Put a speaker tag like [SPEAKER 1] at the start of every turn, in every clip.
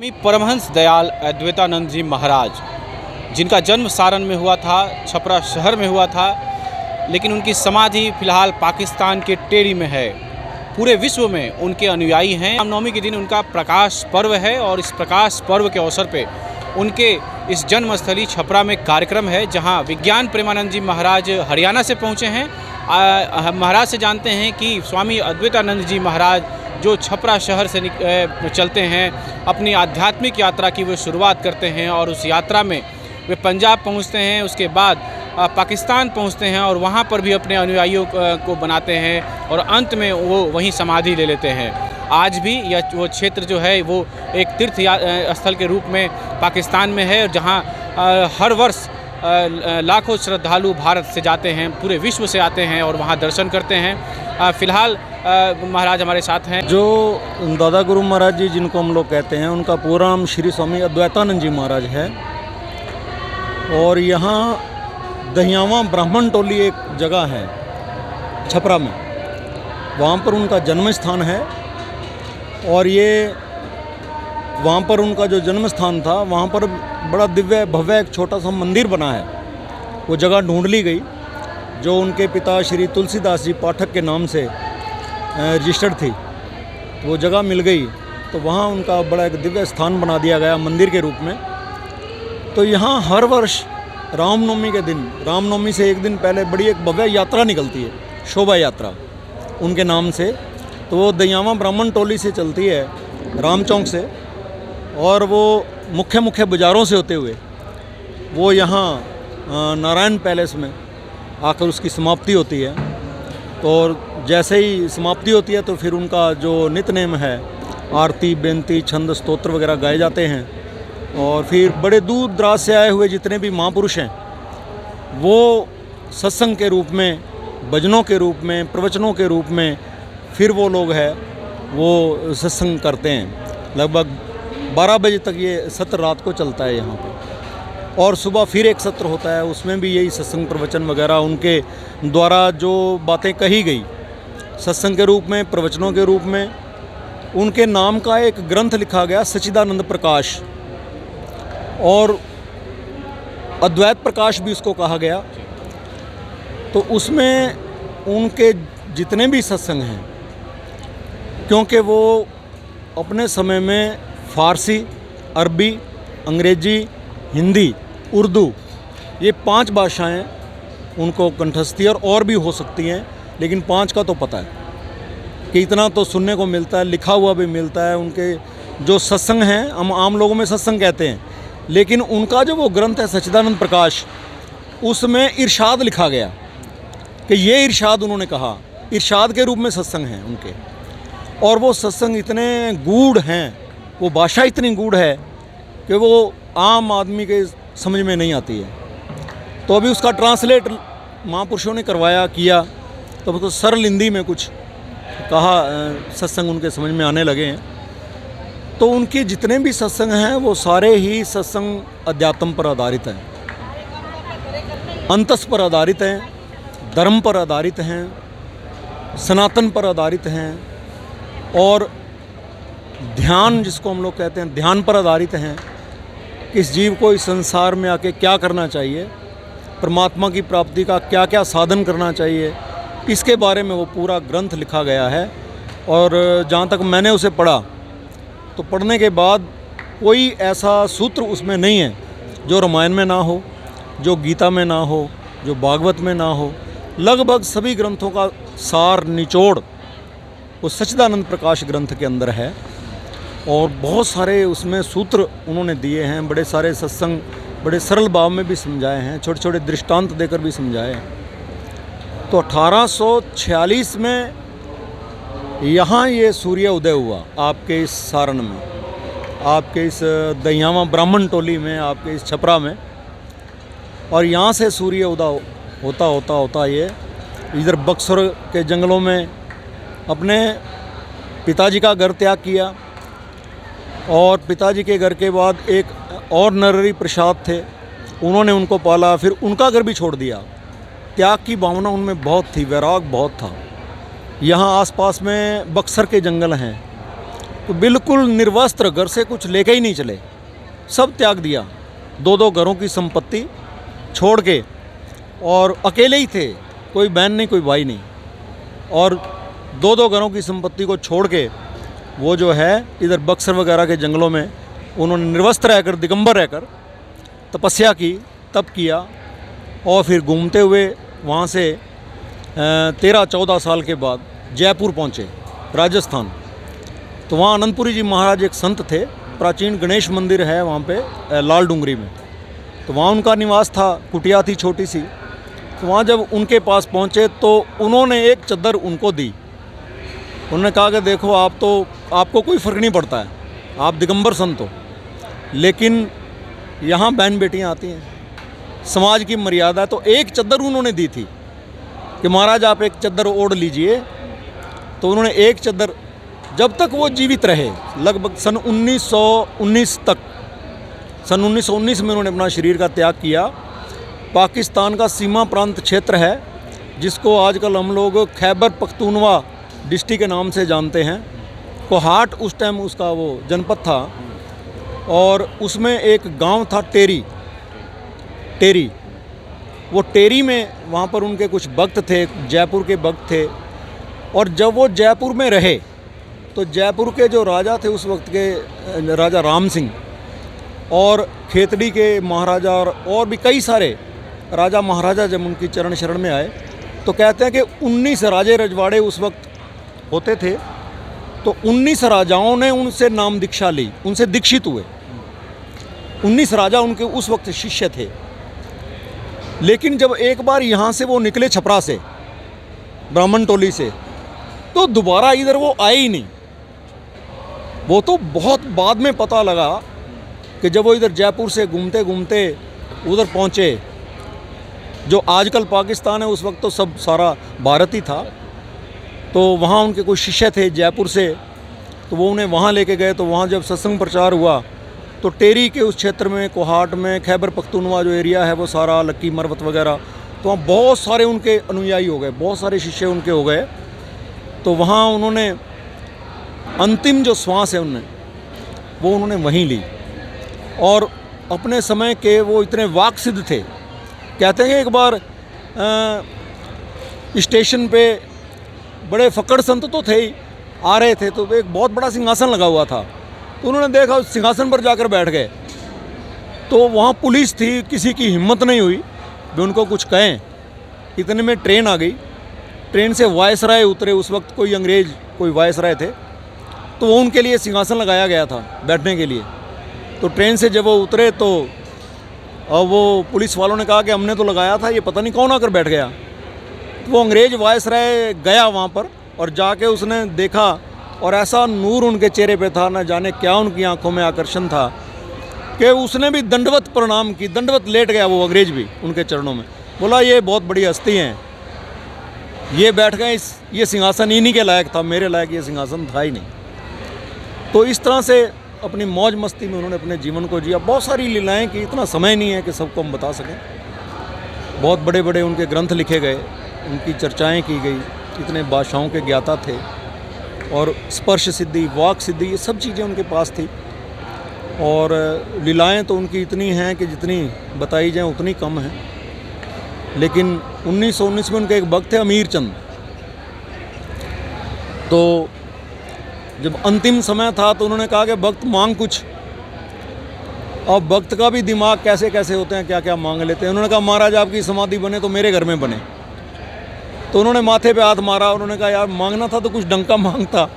[SPEAKER 1] स्वामी परमहंस दयाल अद्वैतानंद जी महाराज, जिनका जन्म सारण में हुआ था, छपरा शहर में हुआ था, लेकिन उनकी समाधि फ़िलहाल पाकिस्तान के टेरी में है। पूरे विश्व में उनके अनुयायी हैं। रामनवमी के दिन उनका प्रकाश पर्व है और इस प्रकाश पर्व के अवसर पे उनके इस जन्मस्थली छपरा में कार्यक्रम है, जहां विज्ञान प्रेमानंद जी महाराज हरियाणा से पहुंचे हैं। महाराज से जानते हैं कि स्वामी अद्वैतानंद जी महाराज जो छपरा शहर से चलते हैं, अपनी आध्यात्मिक यात्रा की वो शुरुआत करते हैं और उस यात्रा में वे पंजाब पहुंचते हैं, उसके बाद पाकिस्तान पहुंचते हैं और वहां पर भी अपने अनुयायियों को बनाते हैं और अंत में वो वहीं समाधि ले लेते हैं। आज भी यह वो क्षेत्र जो है वो एक तीर्थ स्थल के रूप में पाकिस्तान में है, जहां हर वर्ष लाखों श्रद्धालु भारत से जाते हैं, पूरे विश्व से आते हैं और वहां दर्शन करते हैं। फ़िलहाल महाराज हमारे साथ हैं।
[SPEAKER 2] जो दादा गुरु महाराज जी जिनको हम लोग कहते हैं, उनका पूरा नाम श्री स्वामी अद्वैतानंद जी महाराज है। और यहाँ दहियावा ब्राह्मण टोली एक जगह है छपरा में, वहाँ पर उनका जन्म स्थान है। और ये वहाँ पर उनका जो जन्म स्थान था, वहाँ पर बड़ा दिव्य भव्य एक छोटा सा मंदिर बना है। वो जगह ढूंढ ली गई जो उनके पिता श्री तुलसीदास जी पाठक के नाम से रजिस्टर्ड थी। वो जगह मिल गई तो वहाँ उनका बड़ा एक दिव्य स्थान बना दिया गया मंदिर के रूप में। तो यहाँ हर वर्ष रामनवमी के दिन, रामनवमी से एक दिन पहले बड़ी एक भव्य यात्रा निकलती है, शोभा यात्रा उनके नाम से। तो वो दहियावा ब्राह्मण टोली से चलती है, राम चौक से, और वो मुख्य बाज़ारों से होते हुए वो यहाँ नारायण पैलेस में आकर उसकी समाप्ति होती है। तो जैसे ही समाप्ति होती है तो फिर उनका जो नित्यनेम है, आरती, बेनती, छंद, स्तोत्र वगैरह गाए जाते हैं। और फिर बड़े दूर दराज से आए हुए जितने भी महापुरुष हैं वो सत्संग के रूप में, भजनों के रूप में, प्रवचनों के रूप में फिर वो लोग हैं वो सत्संग करते हैं। लगभग 12 बजे तक ये सत्र रात को चलता है यहाँ पे। और सुबह फिर एक सत्र होता है, उसमें भी यही सत्संग प्रवचन वगैरह उनके द्वारा जो बातें कही गई सत्संग के रूप में, प्रवचनों के रूप में। उनके नाम का एक ग्रंथ लिखा गया, सच्चिदानंद प्रकाश, और अद्वैत प्रकाश भी उसको कहा गया। तो उसमें उनके जितने भी सत्संग हैं, क्योंकि वो अपने समय में फ़ारसी, अरबी, अंग्रेजी, हिंदी, उर्दू, ये 5 भाषाएं उनको कंठस्थ थी, और भी हो सकती हैं, लेकिन 5 का तो पता है कि इतना तो सुनने को मिलता है, लिखा हुआ भी मिलता है। उनके जो सत्संग हैं, हम आम लोगों में सत्संग कहते हैं, लेकिन उनका जो वो ग्रंथ है सच्चिदानंद प्रकाश, उसमें इरशाद लिखा गया कि ये इरशाद उन्होंने कहा, इरशाद के रूप में सत्संग हैं उनके। और वो सत्संग इतने गूढ़ हैं, वो भाषा इतनी गूढ़ है कि वो आम आदमी के समझ में नहीं आती है। तो अभी उसका ट्रांसलेट महापुरुषों ने करवाया, किया, तो उसको सरल हिंदी में कुछ कहा, सत्संग उनके समझ में आने लगे हैं। तो उनके जितने भी सत्संग हैं वो सारे ही सत्संग अध्यात्म पर आधारित हैं, अंतस पर आधारित हैं, धर्म पर आधारित हैं, सनातन पर आधारित हैं, और ध्यान, जिसको हम लोग कहते हैं, ध्यान पर आधारित हैं। इस जीव को इस संसार में आके क्या करना चाहिए, परमात्मा की प्राप्ति का क्या क्या साधन करना चाहिए, इसके बारे में वो पूरा ग्रंथ लिखा गया है। और जहाँ तक मैंने उसे पढ़ा, तो पढ़ने के बाद कोई ऐसा सूत्र उसमें नहीं है जो रामायण में ना हो, जो गीता में ना हो, जो भागवत में ना हो। लगभग सभी ग्रंथों का सार, निचोड़ उस सच्चिदानंद प्रकाश ग्रंथ के अंदर है। और बहुत सारे उसमें सूत्र उन्होंने दिए हैं, बड़े सारे सत्संग बड़े सरल भाव में भी समझाए हैं, छोटे छोटे दृष्टांत देकर भी समझाए हैं। तो 1846 में यहाँ ये सूर्य उदय हुआ आपके इस सारण में, आपके इस दहियावा ब्राह्मण टोली में, आपके इस छपरा में। और यहाँ से सूर्य उदय होता होता होता ये इधर बक्सर के जंगलों में अपने पिताजी का घर त्याग किया। और पिताजी के घर के बाद एक और नरहरि प्रसाद थे, उन्होंने उनको पाला, फिर उनका घर भी छोड़ दिया। त्याग की भावना उनमें बहुत थी, वैराग बहुत था। यहाँ आसपास में बक्सर के जंगल हैं, तो बिल्कुल निर्वस्त्र, घर से कुछ लेके ही नहीं चले, सब त्याग दिया। 2-2 घरों की संपत्ति छोड़ के, और अकेले ही थे, कोई बहन नहीं, कोई भाई नहीं, और 2-2 घरों की संपत्ति को छोड़ के वो जो है इधर बक्सर वगैरह के जंगलों में उन्होंने निर्वस्त्र रहकर, दिगंबर रहकर तपस्या की, तप किया, और फिर घूमते हुए वहाँ से 13-14 साल के बाद जयपुर पहुँचे, राजस्थान। तो वहाँ आनंदपुरी जी महाराज एक संत थे, प्राचीन गणेश मंदिर है वहाँ पे लाल डूंगरी में, तो वहाँ उनका निवास था, कुटिया थी छोटी सी। तो वहाँ जब उनके पास पहुँचे तो उन्होंने एक चद्दर उनको दी। उन्होंने कहा कि देखो, आपको कोई फ़र्क नहीं पड़ता है, आप दिगंबर संत हो, लेकिन यहाँ बहन बेटियाँ आती हैं, समाज की मर्यादा। तो एक चद्दर उन्होंने दी थी कि महाराज आप एक चद्दर ओढ़ लीजिए। तो उन्होंने एक चद्दर, जब तक वो जीवित रहे, लगभग सन 1919 तक, सन 1919 में उन्होंने अपना शरीर का त्याग किया। पाकिस्तान का सीमा प्रांत क्षेत्र है, जिसको आजकल हम लोग खैबर पख्तूनवा डिस्ट्रिक्ट के नाम से जानते हैं। कोहाट उस टाइम उसका वो जनपद था, और उसमें एक गांव था टेरी। वो टेरी में वहाँ पर उनके कुछ भक्त थे, जयपुर के भक्त थे। और जब वो जयपुर में रहे तो जयपुर के जो राजा थे उस वक्त के, राजा राम सिंह, और खेतड़ी के महाराजा, और भी कई सारे राजा महाराजा जब उनकी चरण शरण में आए, तो कहते हैं कि 19 राजे रजवाड़े उस वक्त होते थे। तो 19 राजाओं ने उनसे नाम दीक्षा ली, उनसे दीक्षित हुए। 19 राजा उनके उस वक्त शिष्य थे। लेकिन जब एक बार यहाँ से वो निकले, छपरा से, ब्राह्मण टोली से, तो दोबारा इधर वो आए ही नहीं। वो तो बहुत बाद में पता लगा कि जब वो इधर जयपुर से घूमते घूमते उधर पहुँचे, जो आजकल पाकिस्तान है, उस वक्त तो सब सारा भारत ही था। तो वहाँ उनके कुछ शिष्य थे जयपुर से, तो वो उन्हें वहाँ लेके गए। तो वहाँ जब सत्संग प्रचार हुआ तो टेरी के उस क्षेत्र में, कोहाट में, खैबर पख्तूनवा जो एरिया है वो सारा, लक्की मरवत वगैरह, तो वहाँ बहुत सारे उनके अनुयायी हो गए, बहुत सारे शिष्य उनके हो गए। तो वहाँ उन्होंने अंतिम जो श्वास है वो उन्होंने वहीं ली। और अपने समय के वो इतने वाक सिद्ध थे, कहते हैं कि एक बार स्टेशन पे बड़े फक्कड़ संत तो थे ही, आ रहे थे, तो एक बहुत बड़ा सिंहासन लगा हुआ था। तो उन्होंने देखा, उस सिंहासन पर जाकर बैठ गए। तो वहाँ पुलिस थी, किसी की हिम्मत नहीं हुई भी उनको कुछ कहें। इतने में ट्रेन आ गई, ट्रेन से वायसराय उतरे, उस वक्त कोई अंग्रेज, कोई वायसराय थे, तो वो उनके लिए सिंहासन लगाया गया था बैठने के लिए। तो ट्रेन से जब वो उतरे तो अब वो पुलिस वालों ने कहा कि हमने तो लगाया था, ये पता नहीं कौन आकर बैठ गया। तो वो अंग्रेज वायसराय गया वहाँ पर, और जाके उसने देखा, और ऐसा नूर उनके चेहरे पे था, न जाने क्या उनकी आंखों में आकर्षण था, कि उसने भी दंडवत प्रणाम की, दंडवत लेट गया वो अंग्रेज भी उनके चरणों में। बोला ये बहुत बड़ी हस्ती हैं, ये बैठ गए, ये सिंहासन इन्हीं के लायक था, मेरे लायक ये सिंहासन था ही नहीं। तो इस तरह से अपनी मौज मस्ती में उन्होंने अपने जीवन को जिया। बहुत सारी लीलाएं की, इतना समय नहीं है कि सबको हम बता सकें। बहुत बड़े बड़े उनके ग्रंथ लिखे गए, उनकी चर्चाएं की गई, इतने भाषाओं के ज्ञाता थे, और स्पर्श सिद्धि, वाक सिद्धि, ये सब चीज़ें उनके पास थी। और लीलाएं तो उनकी इतनी हैं कि जितनी बताई जाएं उतनी कम हैं। लेकिन 1919 में उनके एक भक्त थे अमीर चंद। तो जब अंतिम समय था तो उन्होंने कहा कि भक्त मांग कुछ। अब भक्त का भी दिमाग कैसे कैसे होते हैं, क्या क्या मांग लेते हैं। उन्होंने कहा महाराज आपकी समाधि बने तो मेरे घर में बने। तो उन्होंने माथे पे हाथ मारा, उन्होंने कहा यार मांगना था तो कुछ ढंग का मांगता।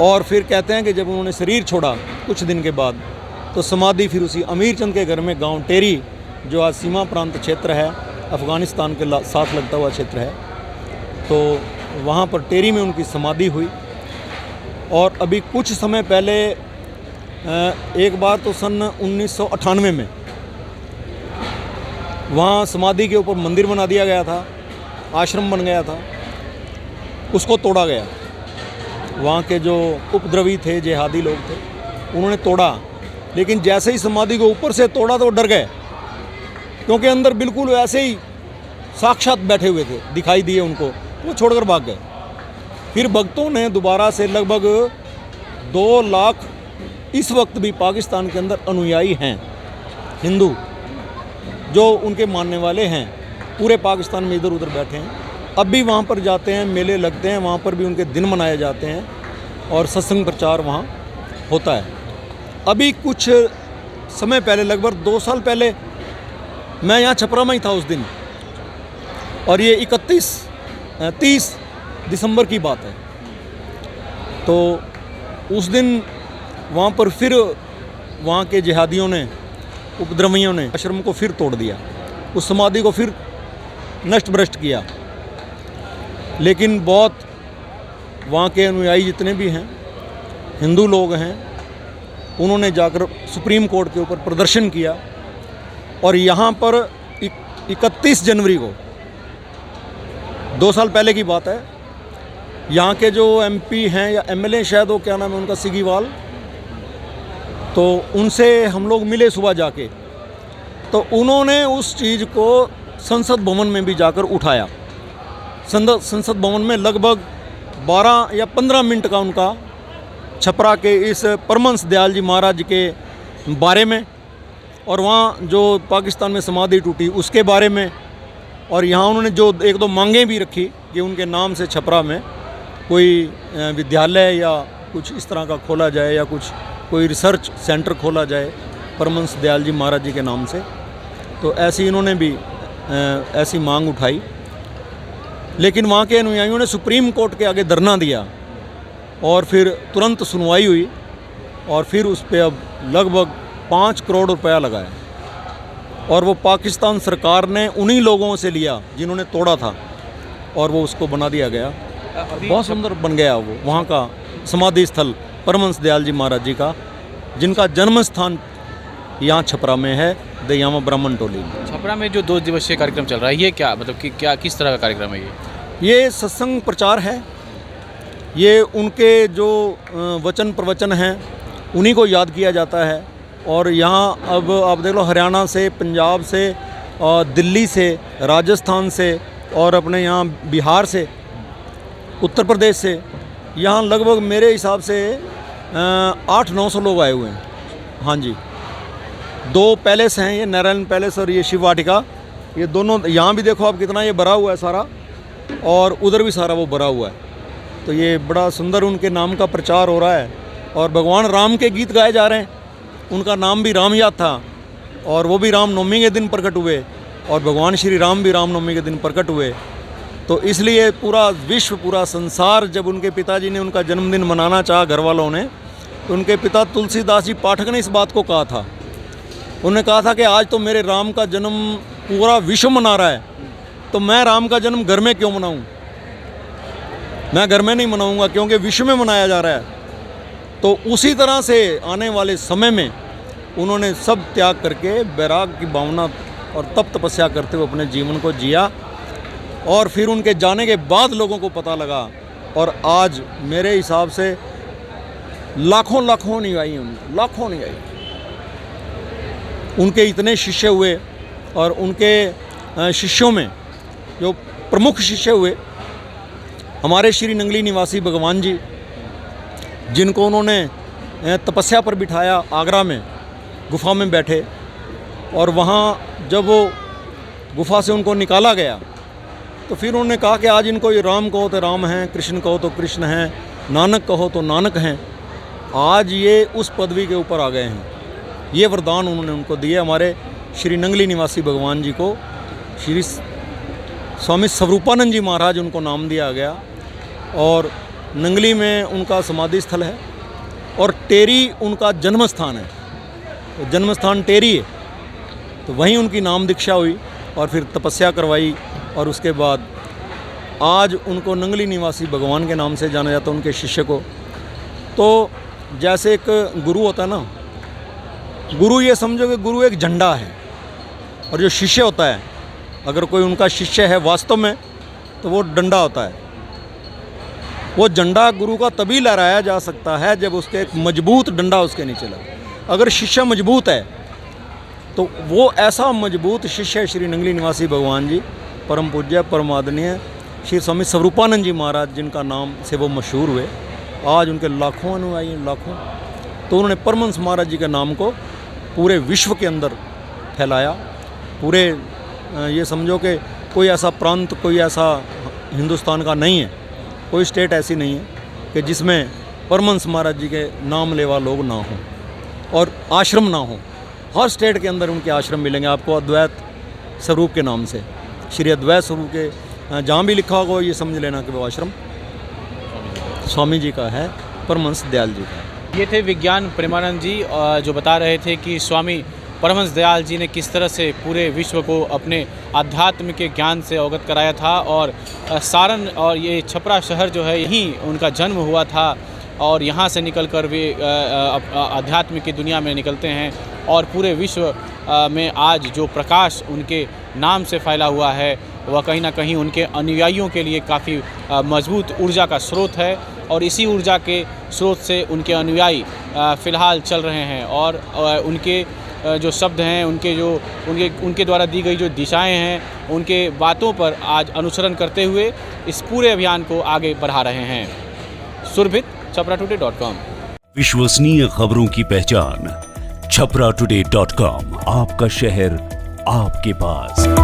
[SPEAKER 2] और फिर कहते हैं कि जब उन्होंने शरीर छोड़ा कुछ दिन के बाद, तो समाधि फिर उसी अमीर चंद के घर में, गांव टेरी, जो आज सीमा प्रांत क्षेत्र है, अफ़गानिस्तान के साथ लगता हुआ क्षेत्र है, तो वहाँ पर टेरी में उनकी समाधि हुई। और अभी कुछ समय पहले एक बार तो सन 1998 में वहाँ समाधि के ऊपर मंदिर बना दिया गया था, आश्रम बन गया था, उसको तोड़ा गया। वहाँ के जो उपद्रवी थे, जिहादी लोग थे, उन्होंने तोड़ा। लेकिन जैसे ही समाधि को ऊपर से तोड़ा तो वो डर गए, क्योंकि अंदर बिल्कुल ऐसे ही साक्षात बैठे हुए थे, दिखाई दिए उनको, वो छोड़कर भाग गए। फिर भक्तों ने दोबारा से लगभग 2 लाख इस वक्त भी पाकिस्तान के अंदर अनुयायी हैं, हिंदू जो उनके मानने वाले हैं, पूरे पाकिस्तान में इधर उधर बैठे हैं। अब भी वहाँ पर जाते हैं, मेले लगते हैं, वहाँ पर भी उनके दिन मनाए जाते हैं और सत्संग प्रचार वहाँ होता है। अभी कुछ समय पहले, लगभग 2 साल पहले, मैं यहाँ छपरा में ही था उस दिन, और ये 30 दिसंबर की बात है। तो उस दिन वहाँ पर फिर वहाँ के जिहादियों ने, उपद्रवियों ने आश्रम को फिर तोड़ दिया, उस समाधि को फिर नष्ट भ्रष्ट किया। लेकिन बहुत वहाँ के अनुयायी जितने भी हैं, हिंदू लोग हैं, उन्होंने जाकर सुप्रीम कोर्ट के ऊपर प्रदर्शन किया, और यहाँ पर 31 जनवरी को, 2 साल पहले की बात है, यहाँ के जो MP हैं या MLA शायद, वो क्या नाम है उनका, सीगीवाल, तो उनसे हम लोग मिले सुबह जाके। तो उन्होंने उस चीज़ को संसद भवन में भी जाकर उठाया। संसद भवन में लगभग 12 या 15 मिनट का उनका छपरा के इस परमहंस दयाल जी महाराज के बारे में, और वहाँ जो पाकिस्तान में समाधि टूटी उसके बारे में, और यहाँ उन्होंने जो 1-2 मांगें भी रखी कि उनके नाम से छपरा में कोई विद्यालय या कुछ इस तरह का खोला जाए, या कोई रिसर्च सेंटर खोला जाए परमहंस दयाल जी महाराज जी के नाम से। तो ऐसी इन्होंने भी ऐसी मांग उठाई, लेकिन वहाँ के अनुयायियों ने सुप्रीम कोर्ट के आगे धरना दिया, और फिर तुरंत सुनवाई हुई, और फिर उस पर अब लगभग 5 करोड़ रुपया लगाया, और वो पाकिस्तान सरकार ने उन्हीं लोगों से लिया जिन्होंने तोड़ा था, और वो उसको बना दिया गया। बहुत सुंदर बन गया वो वहाँ का समाधि स्थल परमहंस दयाल जी महाराज जी का, जिनका जन्म स्थान यहाँ छपरा में है, दहियामा ब्राह्मण टोली में।
[SPEAKER 1] छपरा में जो 2 दिवसीय कार्यक्रम चल रहा है, ये क्या मतलब कि क्या किस तरह का कार्यक्रम है
[SPEAKER 2] ये सत्संग प्रचार है। ये उनके जो वचन प्रवचन हैं उन्हीं को याद किया जाता है। और यहाँ अब आप देख लो, हरियाणा से, पंजाब से, दिल्ली से, राजस्थान से, और अपने यहाँ बिहार से, उत्तर प्रदेश से, यहाँ लगभग मेरे हिसाब से 800-900 लोग आए हुए हैं। हाँ जी, 2 पैलेस हैं, ये नारायण पैलेस और ये शिव वाटिका, ये दोनों। यहाँ भी देखो आप कितना ये भरा हुआ है सारा, और उधर भी सारा वो भरा हुआ है। तो ये बड़ा सुंदर उनके नाम का प्रचार हो रहा है, और भगवान राम के गीत गाए जा रहे हैं। उनका नाम भी राम याद था, और वो भी रामनवमी के दिन प्रकट हुए, और भगवान श्री राम भी रामनवमी के दिन प्रकट हुए। तो इसलिए पूरा विश्व, पूरा संसार, जब उनके पिताजी ने उनका जन्मदिन मनाना चाहा घर वालों ने, तो उनके पिता तुलसीदास जी पाठक ने इस बात को कहा था। उन्होंने कहा था कि आज तो मेरे राम का जन्म पूरा विश्व मना रहा है, तो मैं राम का जन्म घर में क्यों मनाऊं? मैं घर में नहीं मनाऊंगा, क्योंकि विश्व में मनाया जा रहा है। तो उसी तरह से आने वाले समय में उन्होंने सब त्याग करके वैराग की भावना और तप तपस्या करते हुए अपने जीवन को जिया। और फिर उनके जाने के बाद लोगों को पता लगा, और आज मेरे हिसाब से लाखों अनुयायी, लाखों अनुयायी उनके इतने शिष्य हुए। और उनके शिष्यों में जो प्रमुख शिष्य हुए, हमारे श्री नंगली निवासी भगवान जी, जिनको उन्होंने तपस्या पर बिठाया आगरा में, गुफा में बैठे, और वहाँ जब वो गुफा से उनको निकाला गया, तो फिर उन्होंने कहा कि आज इनको ये राम कहो तो राम हैं, कृष्ण कहो तो कृष्ण हैं, नानक कहो तो नानक हैं। आज ये उस पदवी के ऊपर आ गए हैं। ये वरदान उन्होंने उनको दिए। हमारे श्री नंगली निवासी भगवान जी को श्री स्वामी स्वरूपानंद जी महाराज उनको नाम दिया गया, और नंगली में उनका समाधि स्थल है, और टेरी उनका जन्म स्थान है। तो जन्म स्थान टेरी है, तो वहीं उनकी नाम दीक्षा हुई, और फिर तपस्या करवाई, और उसके बाद आज उनको नंगली निवासी भगवान के नाम से जाना जाता है, उनके शिष्य को। तो जैसे एक गुरु होता है ना, गुरु ये समझो कि गुरु एक झंडा है, और जो शिष्य होता है, अगर कोई उनका शिष्य है वास्तव में, तो वो डंडा होता है। वो झंडा गुरु का तभी लहराया जा सकता है जब उसके एक मजबूत डंडा उसके नीचे लगे। अगर शिष्य मजबूत है, तो वो ऐसा मजबूत शिष्य है श्री नंगली निवासी भगवान जी, परम पूज्य परमादरणीय श्री स्वामी स्वरूपानंद जी महाराज, जिनका नाम से वो मशहूर हुए। आज उनके लाखों अनुयायी हैं, लाखों। तो उन्होंने परमहंस महाराज जी के नाम को पूरे विश्व के अंदर फैलाया। पूरे ये समझो कि कोई ऐसा प्रांत, कोई ऐसा हिंदुस्तान का नहीं है, कोई स्टेट ऐसी नहीं है कि जिसमें परमहंस महाराज जी के नाम लेवा लोग ना हों और आश्रम ना हो। हर स्टेट के अंदर उनके आश्रम मिलेंगे आपको अद्वैत स्वरूप के नाम से। श्री अद्वैत स्वरूप के जहाँ भी लिखा होगा ये समझ लेना कि वो आश्रम स्वामी जी का है, परमहंस दयाल जी का है।
[SPEAKER 1] ये थे विज्ञान प्रेमानंद जी, जो बता रहे थे कि स्वामी परमहंस दयाल जी ने किस तरह से पूरे विश्व को अपने अध्यात्म के ज्ञान से अवगत कराया था। और सारण और ये छपरा शहर जो है, यहीं उनका जन्म हुआ था और यहाँ से निकलकर वे अध्यात्म की दुनिया में निकलते हैं। और पूरे विश्व में आज जो प्रकाश उनके नाम से फैला हुआ है, वह कहीं ना कहीं उनके अनुयायियों के लिए काफ़ी मजबूत ऊर्जा का स्रोत है। और इसी ऊर्जा के स्रोत से उनके अनुयायी फ़िलहाल चल रहे हैं। और उनके जो शब्द हैं, उनके द्वारा दी गई जो दिशाएं हैं, उनके बातों पर आज अनुसरण करते हुए इस पूरे अभियान को आगे बढ़ा रहे हैं। सुरभित, छपराटुडे.com।
[SPEAKER 3] विश्वसनीय खबरों की पहचान, छपराटुडे.com, आपका शहर आपके पास।